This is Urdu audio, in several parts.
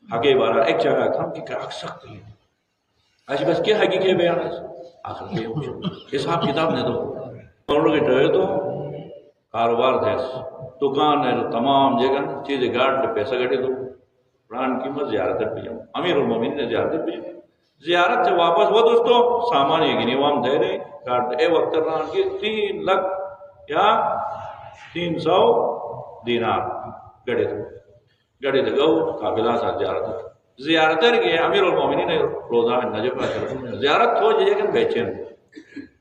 حقی بارا ایک جگہ تھا کہ کیا سخت ہے ایسی بس کیا حقیقی بیان ہے آخر کے حساب کتاب نے دو اور کے ٹھہرے تو کاروبار تھے دکان ہے تمام جگہ چیزیں گاڑ پہ پیسہ گٹے دو پران قیمت زیارت پہ جاؤں امیر المومنین نے زیارت پہ زیارت سے واپس وہ دوستو سامان یہ گنی وام دے رہے کارڈ اے وقت رہا کہ 3 لاکھ یا 300 دینار گڑے تھے گو قابلہ سا زیارت ہے کہ امیر المومنین نے روزہ نجب کا زیارت ہو جائے کہ بیچین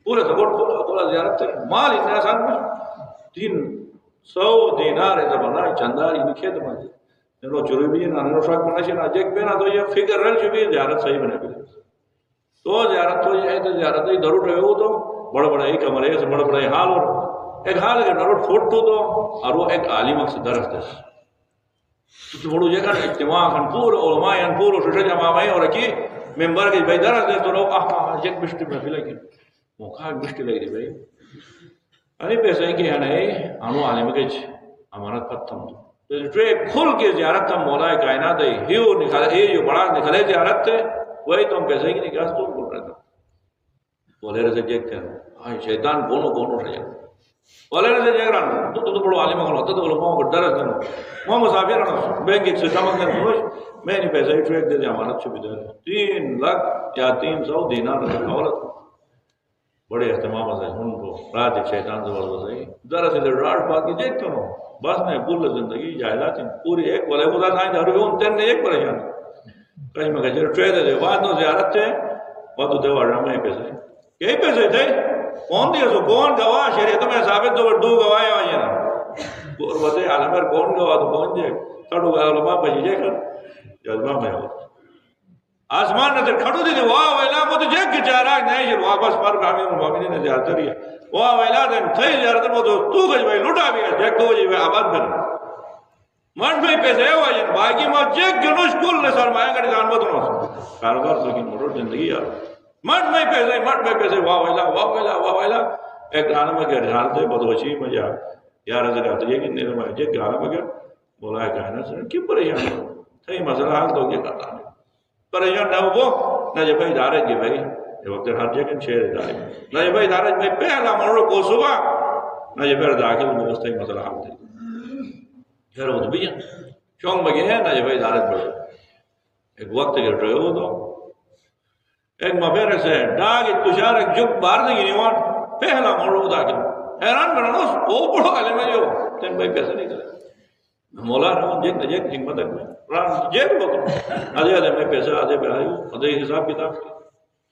پورے سپورٹ تھوڑا زیارت ہے مال اتنا آسان کچھ 300 دینار ہے زبانہ چندار انہیں کھیت مانجے نو چوری بھی نہ نو شاک بنا چاہیے نہ جیک پہ نہ تو یہ فکر رل چکی زیارت صحیح بنے بھی تو زیارت ہو جائے تو زیارت ہی ضرور رہے ہو تو بڑا بڑا ہی کمرے سے بڑا بڑا ہی حال اور ایک حال ہے ضرور فوٹ تو اور وہ ایک عالم اکس درست ہے تو بڑو جگہ اجتماع کن پور علماء ان پور شش جمع میں اور کی ممبر کے بھائی درست ہے تو لوگ آہا جیک بشتی میں پھیلا کی موقع بشتی لگی بھائی ارے پیسے کہ ہے نہیں انو عالم کے امانت پتھم تو جو کھل کے زیارت تھا مولا کائنات ہے ہیو نکالے یہ جو بڑا نکلے زیارت تھے وہی تم پیسے کی نکاس تو بول رہا تھا بولے رہے سے دیکھتے ہیں ہاں شیطان کونوں رہے بولے رہے سے دیکھ رہا تو بڑو عالم اگر ہوتا تو علماء کو ڈر ہے وہ مسافر رہنا بینک ایک سسٹم اگر سنوش میں نہیں پیسے ہی ٹریک دے دے امانت چھو بھی دے 3 لاکھ یا 300 دینار رکھا عورت بڑے احتمام سے ان کو رات ایک شیطان سے بڑھ گئی دراصل راٹ پاک کی دیکھتے ہو بس میں پور زندگی جائزات ہیں پوری ایک بولے خدا سائیں دھر ان تین نے ایک پریشان کہیں میں کہا ٹرے دے دے بعد نو زیارت تھے وہ تو دیوار رہا میں پیسے یہی پیسے تھے کون دیا سو کون گواہ شریعت میں ثابت دو گواہ آئیے نا قربت عالمر کون گواہ تو کون جائے کھڑو گا علماء بجیجے کر جذبہ میں ہو آسمان نے کھڑو دی واہ ویلا کو تو جگ کے چارا نہیں جب واپس پر کامل مومنین نے زیارت رہی ہے واہ ویلا دن تھئی زیارت وہ تو گج بھائی لوٹا بھی ہے جگ تو جی آباد کر من میں پیسے ہوا جن باقی ما جگ جنوش کل نے سرمایہ کا نظام بدنو کاروبار تو کی موٹر زندگی یار من میں پیسے واہ ویلا ایک عالم کے رجال تھے بدوچی میں جا یار از رات یہ کہ نہیں میں جگ عالم کے بولا ہے کہنا سر کیوں پریشان ہو تھئی مسئلہ حل تو کیا کرتا ہے پریشان نہ وہ نہ جب بھائی دارج جی بھائی یہ وقت ہر جگہ شہر دارج نہ جب بھائی دارج میں پہلا مرو کو صبح نہ جب پھر داخل میں اس طرح مسئلہ حل تھی پھر وہ تو بھی شونگ بگی ہے نہ جب بھائی دارج بڑھو ایک وقت گر رہے ہو تو ایک مبیر سے ڈاگ تشار ایک جب بار دیں گی نیوان پہلا مرو داخل حیران کرنا وہ بڑھو عالم ہے جو تین بھائی پیسے نہیں کرے مولا رہا جیک نہ جیک حکمت ہے ران جیک بکر آدھے میں پیسہ آدھے پہ آئی آدھے حساب کتاب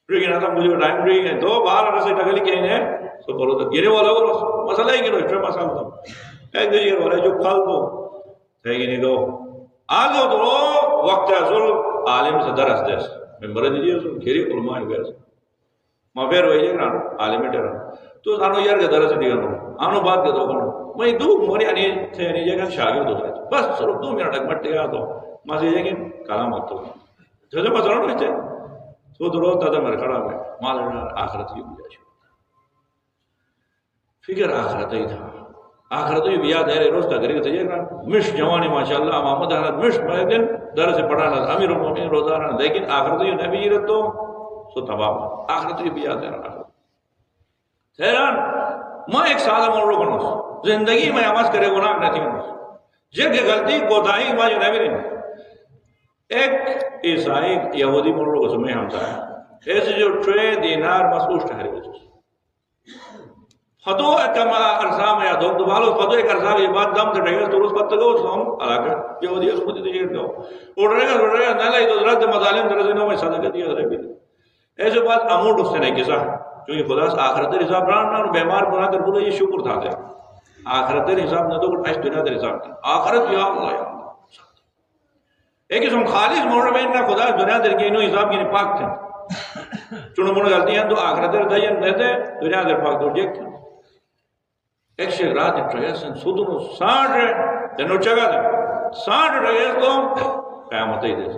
ٹھیک ہے نا مجھے ٹائم ٹھیک ہے تو باہر رسے ٹکلی کہیں ہے تو بولو تو گرے والا وہ مسئلہ ہی کہ اس میں مسئلہ تھا ایک دیجئے والا جو پھال دو ہے کہ نہیں دو آگے تو وقت اصول عالم سے درست ہے ممبر دیجئے اس گھری علماء گئے ماں پھر وہی ہے نا عالم ٹھہرا تو سانو یار کے درست نہیں کرنا آنو بات کے دو کرنا میں دو موری آنی تھے نہیں جگہ شاگرد ہو گئے بس صرف 2 منٹ ایک مٹے گا تو ماں سے یہ کہ کلام آتا ہوں جیسے مسئلہ نہیں تھے تو درو تا میرے کھڑا میں مال آخرت کی بھی جائے فکر آخرت ہی تھا آخرت ہی بھی یاد ہے روز کا گری تھے مش جوانی ماشاءاللہ محمد احمد مش میں دن در سے پڑھانا امیر المومنین روزانہ لیکن آخرت ہی نبی جیرت تو سو تباہ آخرت ہی بھی یاد ہے حیران میں 1 سال میں روکنوس زندگی میں آواز کرے گناہ نہ تھی جگ غلطی کوتاہی ما جو نبی نے ایک عیسائی یہودی مر کو سمے ہم تھا ایسے جو 3 دینار مسوش ٹھہرے ہوئے فتو کما ارسام یا دو بالو فتو ایک ارسام یہ بات دم سے ڈھگے تو اس پتہ کو ہم علاقہ یہودی اس کو دیجیے گا اڑ رہے گا نہ لے تو رد مظالم درزنوں میں صدقہ دیا رہے ایسے بات اموٹ اس سے نہیں کسا کیونکہ خدا سے آخرت حساب رہا اور بیمار بنا کر بولے یہ شکر تھا دیا آخرت حساب نہ تو کچھ دنیا در حساب تھا آخرت یا اللہ یا اللہ ایک اسم خالص موڑ میں نہ خدا دنیا در کے انہوں حساب کی پاک تھے چونوں موڑ غلطی ہیں تو آخرت در دین رہتے دنیا در پاک دور جیک تھا ایک شیخ رات ٹریسن سودنو 60 دنوں چگا دے 60 ٹریس تو قیامت ہی دے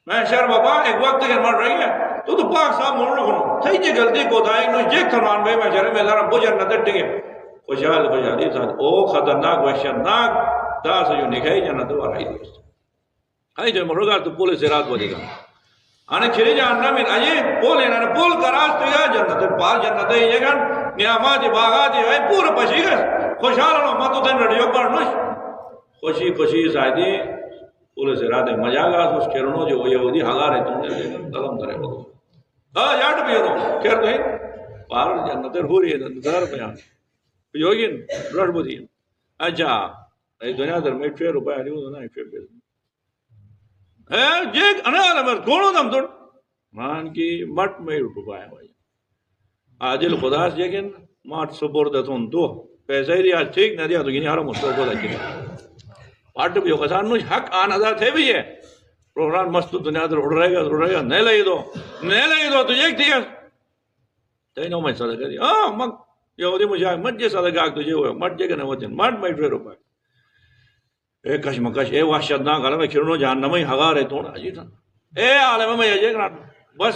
محشر بابا ایک وقت کے مر رہی ہے تو پاک صاحب موڑ رکھنو تھی جی غلطی کو دائیں انہوں جیک تھرمان بھائی محشر میں لارا بجر نظر ٹکے خوشحالی ساتھ او خطرناک وحشتناک دا سے جو نکھائی جانا تو آرائی دیست Ay de morga to pole serat bodega. Ane khiri janna min aye pole na pol karas to ya jannat par jannat ye gan niyamat bagat ay pura pashiga. Khoshal no matu den radio par nush. Khoshi khoshi zaidi pole serat majaga us kerno jo yahudi hagare tumne dalam kare bodo. Yard bhi no kher nahi par jannat ho rahi hai dar bayan. Yogin rashbudi. Acha ay dunya dar mein $1 rupaye aliu na $1 Jack انا نمبر کونو دم تو مان کی مٹ میں اٹھوایا بھائی عادل خدا سے کہ مٹ سپورٹ تھون تو پیسے ہی دیا ٹھیک نہ دیا تو گنی ہارو مستو کو لگی پارٹ بھی کسان نو حق آن ادا تھے بھی ہے پروگرام مست دنیا در اڑ رہے گا نہیں لئی دو تو ایک دیا تینوں میں صدقہ دیا ہاں مگ یہودی مجھے مت جے صدقہ تجھے ہوئے مٹ جے کہ نہ وطن مٹ میں $1 اے کشمکش اے وحشت ناک عالم کھرنو جہنم ہی ہگا رہے تو اے عالم میں یہ بس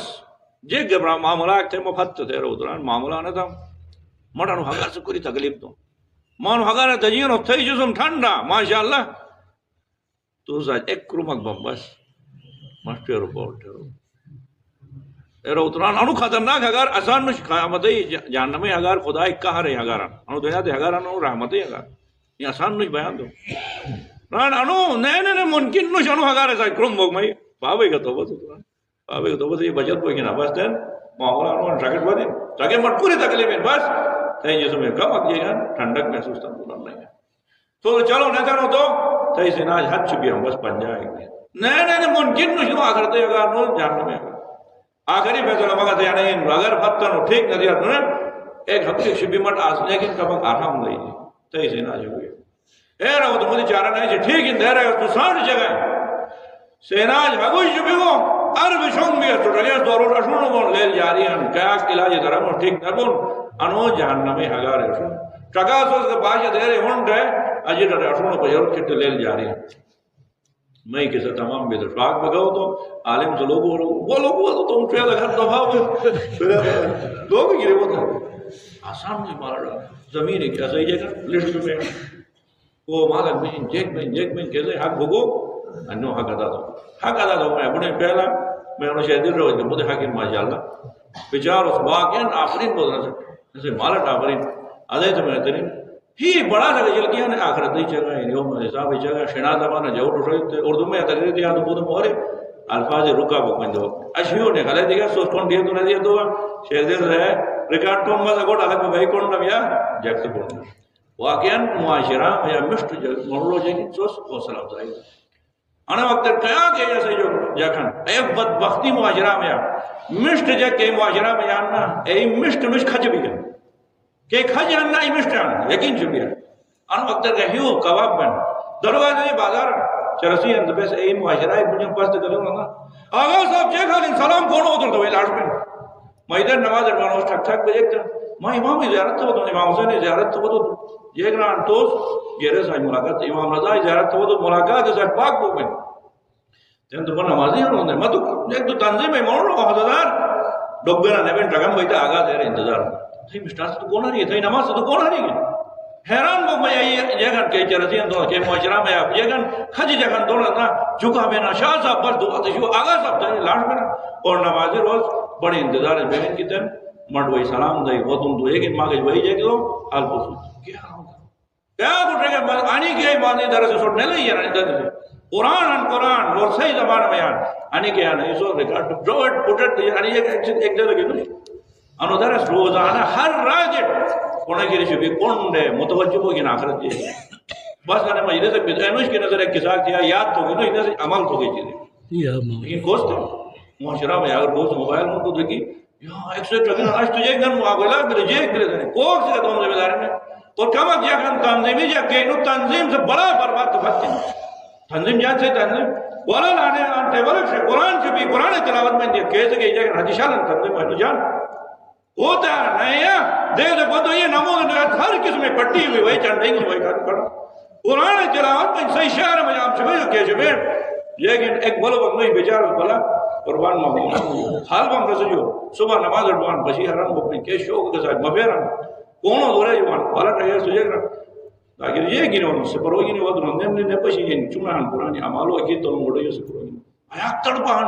جے گبرا معاملہ تھے مفت تھے رو دران معاملہ نہ تھا مٹانو ہگا سے کوئی تکلیف تو مانو ہگا نہ تجینو تھئی جسم ٹھنڈا ماشاءاللہ تو ساتھ ایک کرمک بم بس مشتے رپورٹ اے رو دران انو خطرناک ہگار آسان نش قیامت جہنم ہی ہگار خدا ایک کہا رہے ہگاران انو دنیا تے ہگاران انو رحمت ہی ہگار یہ آسان نش بیان دو ران انو نہیں ممکن نو شانو ہگار ایسا کرم بھوگ میں پاوے گا توبہ تو یہ بجت پوئی گنا بس دین معاملہ انو ٹرکٹ با دین تاکہ مٹ پوری تکلیف ہے بس تھی جسو میں کم اگیے گا ٹھنڈک محسوس تن بولن نہیں ہے تو چلو نہیں تھا نو تو تھی سے ناج حد چکی ہم بس پن جائے گے نہیں ممکن نو شنو آخر تے اگر نو جاننا میں آخری فیصلہ مگا تھا نہیں اگر فتن ہو ٹھیک نہ دیا تو ایک ہفتے شبی مٹ آس لیکن کم آرام لئی دی تھی سے ناج ہوئی اے رہو تو مجھے چارہ نہیں چھے ٹھیک ان دے رہے تو سانٹ جگہ سیناج ہگوش جو بھی ہو عرب شنگ بھی ہے تو رلیس دورو رشنو بون لیل جاری ہیں کیا علاج درمون ٹھیک نبون انو جہنمی ہگا رہے شن ٹکا سوز کے باشا دے رہے ہون گئے اجی رشنو پر یرد کھٹ لیل جاری ہیں میں کسے تمام بھی در شاک بگاؤ تو عالم سے لوگو وہ لوگو تو تم چوئے لگھر دفاع دو بھی گرے وہ تھا آسان نہیں مارا رہا زمین ایک ایسا ہی جگہ لسٹ میں وہ مالک میں جیک میں کیسے حق بھگو انو حق ادا دو میں اپنے پہلا میں انہوں شہدر رہو جب مجھے حقین ماشاءاللہ بچار اس واقعین آخرین بولنا سکتا جیسے مالک آخرین ادھے تو میں ترین ہی بڑا سکتا جلکیاں نے آخرت نہیں چاہا یوم حساب ہی چاہا شنا زمانہ جو اٹھو رہے اردو میں تقریر دیا تو بود مورے الفاظ رکا بکن دو اشیو نے خلے دیگا سوچ کون دیا تو نہ دیا دو شہدر رہے ریکارڈ تو مزا گوڑ الگ بھائی کون نہ بیا جیک سے کون واقعاً معاشرہ یا مشت مرلو جائیں سوس حوصلہ افزائی انا وقت کیا کہ جیسے جو جاکھن ایک بدبختی معاشرہ میں مشت جا کے معاشرہ میں جاننا اے مشت نش کھج بھی ہے کہ کھج آنا ای مشت آنا یقین چھ بھی ہے انا وقت کہ ہیو کباب بن دروگاہ دے بازار چرسی اند بس اے معاشرہ بنیاں پاس کرو نا آغا صاحب جے خالن سلام کون ادھر تو لاش میں میدان نماز پڑھنا ٹھک ٹھک بجے تھا میں امام زیارت تو امام حسین زیارت تو یہ گران توس گیرے سائی ملاقات امام رضا زیارت تو ملاقات ہے پاک کو میں تین تو نمازی ہیں انہوں نے میں تو ایک تو تنظیم ہے مانو رہا حضردار ڈوگرہ نیبین ٹرگم بیتا آگاہ دے رہے انتظار تھی مشتار سے تو کون آ رہی ہے تھی نماز سے تو کون آ رہی ہے حیران کو میں یہ جگن کے چرسی اندھونا کے معاشرہ میں آپ جگن خج جگن دوڑا نا جھکا میں نا شاہ صاحب بس دعا تشو آگاہ صاحب تھے لاش میں نا اور نمازی روز بڑے انتظار ہے بہن کی تن مرد وہی سلام دائی وہ تم تو ایک ان ماں کے وہی جائے کہ حال پوچھو کیا کیا کچھ رہے گا آنی کی ہے بات نہیں در سے سوٹنے لئی ہے قرآن اور صحیح زبان میں آنی کے آنا یہ سو ریکارڈ ڈروٹ پوٹٹ آنی ایک دے لگی نہیں انو درس روزانہ ہر راجٹ کونے کی رشو بھی کونڈے متوجہ ہوگی نا آخرت جی بس آنے مجھے سے بدینوش کی نظر ایک کساک تھیا یاد تو گئی نو انہیں سے عمل تو گئی چیزیں لیکن کوست ہے معاشرہ میں اگر کوست موبائل ان کو دیکھی یا ایک سو ٹرگن آج تجھے گھر مواقعہ میرے جیک میرے دنے کوک سے کہتا ہوں ذمہ داری میں اور کم اک جاکن تنظیمی جا کہ انہوں تنظیم سے بڑا برباد تو بھتے ہیں تنظیم جان سے تنظیم والا لانے آنٹے ولک سے قرآن سے بھی قرآن تلاوت میں دیا کیسے کہ جاکن حدیثان تنظیم ہے جان ہوتا ہے نہیں ہے دیکھ دے تو یہ نمود ہر قسم میں پٹی ہوئی وہی چند دیں گی وہی کھاتی پڑا قرآن تلاوت میں صحیح شہر میں جام چھوئے جو کیسے بیٹ لیکن ایک بلو وقت نہیں بیچار اس بلا قربان محمود حال بام رسجو صبح نماز اٹھوان بشی حرام بکنی کیس شوق کے ساتھ مبیران کونوں دورے جوان والا ٹھہر سجے گرا Akhir je gini orang separuh gini waktu nonton ni apa sih yang cuma Quran ni amalu akhir tolong bodoh separuh gini. Ayat terpahan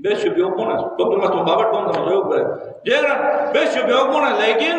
beş yok buna. Toplumda babat bunda yok böyle. Jeran beş yok buna lekin